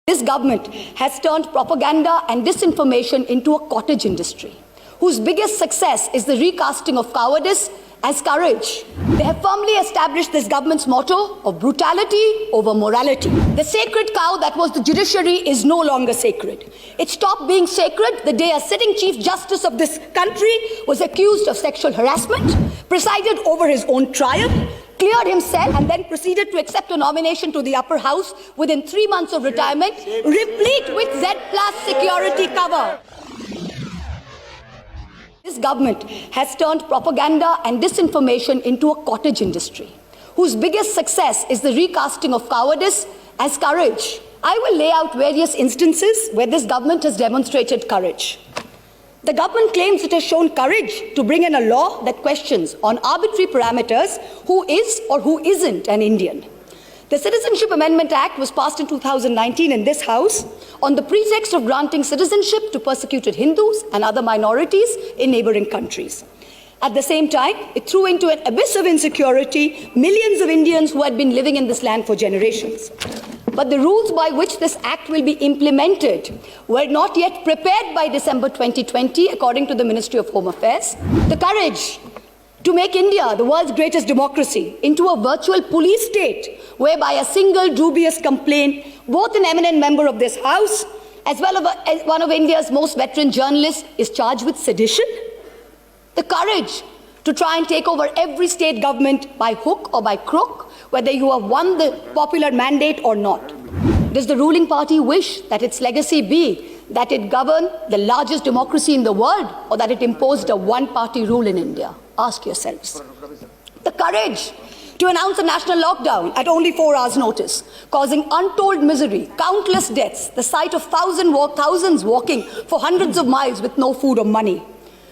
This government has turned propaganda and disinformation into a cottage industry, whose biggest success is the recasting of cowardice as courage. They have firmly established this government's motto of brutality over morality. The sacred cow that was the judiciary is no longer sacred. It stopped being sacred the day a sitting Chief Justice of this country was accused of sexual harassment, presided over his own trial, cleared himself, and then proceeded to accept a nomination to the upper house within 3 months of retirement, replete with Z+ security cover. This government has turned propaganda and disinformation into a cottage industry, whose biggest success is the recasting of cowardice as courage. I will lay out various instances where this government has demonstrated courage. The government claims it has shown courage to bring in a law that questions on arbitrary parameters who is or who isn't an Indian. The Citizenship Amendment Act was passed in 2019 in this House on the pretext of granting citizenship to persecuted Hindus and other minorities in neighboring countries. At the same time, it threw into an abyss of insecurity millions of Indians who had been living in this land for generations. But the rules by which this act will be implemented were not yet prepared by December 2020, according to the Ministry of Home Affairs. The courage to make India, the world's greatest democracy, into a virtual police state, whereby a single dubious complaint, both an eminent member of this House as well as one of India's most veteran journalists, is charged with sedition. The courage to try and take over every state government by hook or by crook, whether you have won the popular mandate or not. Does the ruling party wish that its legacy be that it governed the largest democracy in the world, or that it imposed a one-party rule in India? Ask yourselves. The courage to announce a national lockdown at only 4 hours' notice, causing untold misery, countless deaths, the sight of thousands walking for hundreds of miles with no food or money.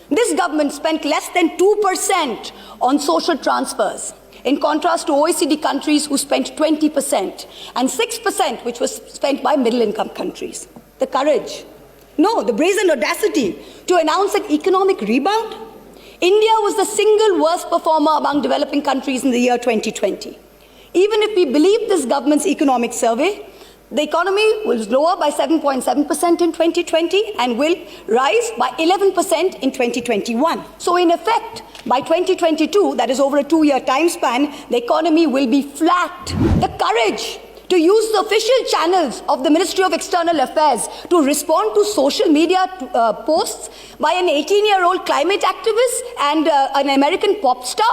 This government spent less than 2% on social transfers, in contrast to OECD countries who spent 20%, and 6% which was spent by middle-income countries. The courage, no, the brazen audacity to announce an economic rebound. India was the single worst performer among developing countries in the year 2020. Even if we believe this government's economic survey, the economy was lower by 7.7% in 2020 and will rise by 11% in 2021. So in effect, by 2022, that is over a 2-year time span, the economy will be flat. The courage to use the official channels of the Ministry of External Affairs to respond to social media posts by an 18-year-old climate activist and an American pop star,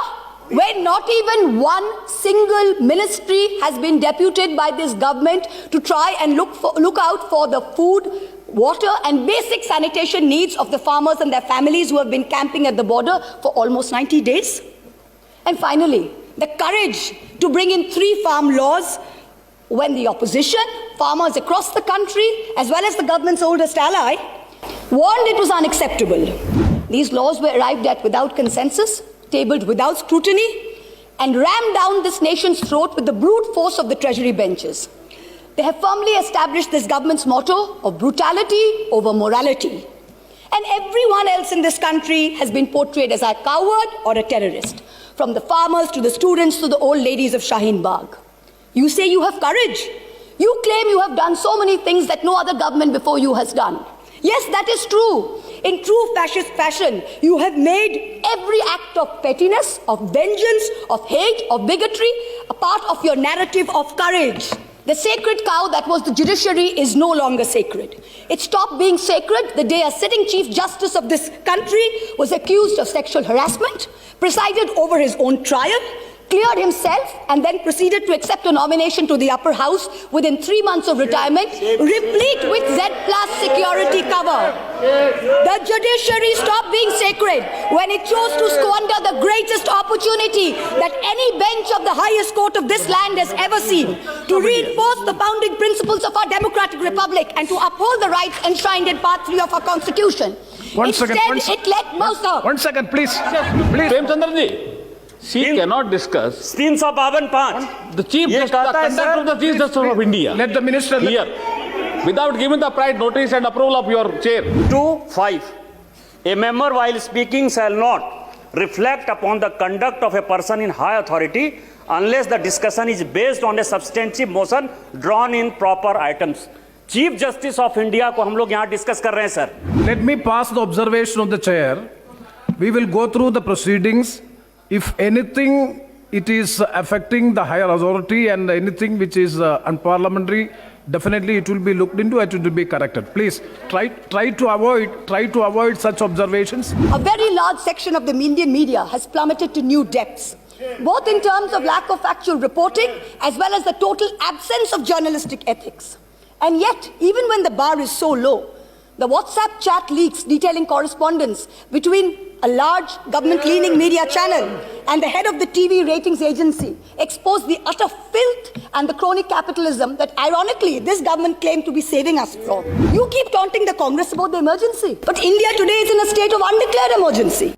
where not even one single ministry has been deputed by this government to try and look out for the food, water and basic sanitation needs of the farmers and their families who have been camping at the border for almost 90 days. And finally, the courage to bring in 3 farm laws when the opposition, farmers across the country, as well as the government's oldest ally, warned it was unacceptable. These laws were arrived at without consensus, tabled without scrutiny, and rammed down this nation's throat with the brute force of the Treasury benches. They have firmly established this government's motto of brutality over morality. And everyone else in this country has been portrayed as a coward or a terrorist, from the farmers to the students to the old ladies of Shaheen Bagh. You say you have courage. You claim you have done so many things that no other government before you has done. Yes, that is true. In true fascist fashion, you have made every act of pettiness, of vengeance, of hate, of bigotry a part of your narrative of courage. The sacred cow that was the judiciary is no longer sacred. It stopped being sacred the day a sitting Chief Justice of this country was accused of sexual harassment, presided over his own trial, cleared himself, and then proceeded to accept a nomination to the upper house within 3 months of retirement, replete with Z+ security cover. The judiciary stopped being sacred when it chose to squander the greatest opportunity that any bench of the highest court of this land has ever seen to reinforce the founding principles of our democratic republic and to uphold the rights enshrined in Part 3 of our Constitution. One second, please. Premchandra ji. She cannot discuss 352 the Chief Justice, the conduct of the Chief Justice of India. Let the minister here, without giving the prior notice and approval of your chair. 2.5. A member while speaking shall not reflect upon the conduct of a person in high authority unless the discussion is based on a substantive motion drawn in proper items. Chief justice of India को हम लोग यहाँ discuss कर रहे हैं sir. Let me pass the observation of the chair. We will go through the proceedings. If anything, it is affecting the higher authority and anything which is unparliamentary, definitely it will be looked into and it will be corrected. Please try to avoid such observations. A very large section of the Indian media has plummeted to new depths, both in terms of lack of factual reporting as well as the total absence of journalistic ethics. And yet, even when the bar is so low, the WhatsApp chat leaks detailing correspondence between a large government-leaning media channel and the head of the TV ratings agency expose the utter filth and the crony capitalism that, ironically, this government claimed to be saving us from. You keep taunting the Congress about the emergency, but India today is in a state of undeclared emergency.